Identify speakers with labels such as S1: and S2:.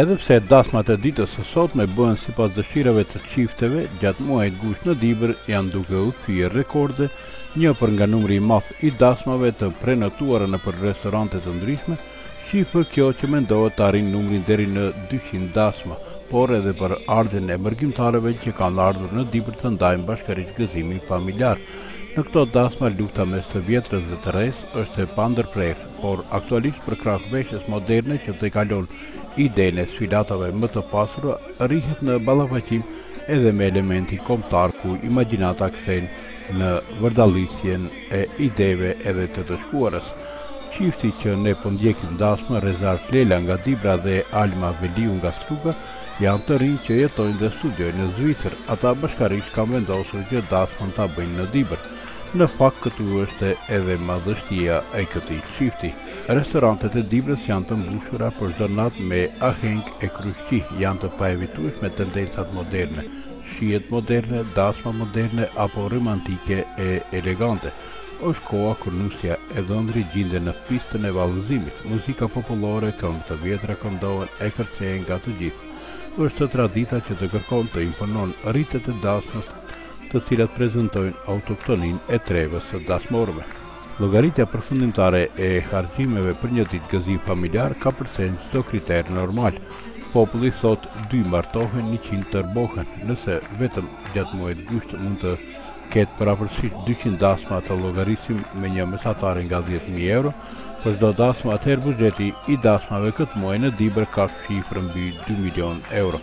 S1: Edhe pse dasmat e ditës së sotme bëhen sipas dëshirave të çifteve, gjatë muajit gusht në Dibër janë duke u thyer rekorde, një për nga numri i madh i dasmave të prenotuara nëpër restorante të ndryshme, shifër kjo që mendohet të arrijë numrin deri në 200 dasma, por edhe për ardhen e mërgjimtarëve që kanë ardhur në Dibër të ndajnë bashkërisht gëzimin familjar. Në këto dasma lufta mes të vjetrës dhe të re's është e pandërprerë, por aktualisht për krah veshjes moderne që tejkalon idenë e sfidatave më të pasura, rrihet në ballafaqim edhe me elementi kombëtar ku imagjinata kthehen në vërdallisjen e ideve edhe të shkuarës. Çifti që ne po ndjekim dasmë, Rezar Flela nga Dibra dhe Alma Veliu nga Struga, janë të rinj që jetojnë dhe studiojnë në Zvicër. Ata bashkërisht kanë vendosur që dasmën ta bëjnë në Dibër. Në fakt këtu është edhe madhështia e këtij çifti. Restorantet e Dibrës janë të mbushura për çdo natë me ahenk e kryqëzi, janë të paevitueshme tendencat moderne, shihet moderne, dasma moderne apo romantike e elegante. Është koha kur nusja e dhëndri gjinde në pistën e vallëzimit. Muzika popullore, këngë të vjetra këndohen e kërcehen nga të gjithë. Është tradita që të kërkon të imponon rritet e dasmës, të cilat prezantojnë autoktoninë e trevës së dasmorëve. Llogaritja përfundimtare e harxhimeve për një ditë gëzim familjar ka përcjell çdo kriter normal. Populli thot 2 martohen, 100 tërbohen. Nëse vetëm gjatë muajit gusht mund të ketë parapërsisht 200 dasma, të llogarisim me një mesatare nga 10.000 euro për çdo dasmë, atëherë buxheti i dasmave këtë muaj në Dibër ka shifrën mbi 2 milion euro.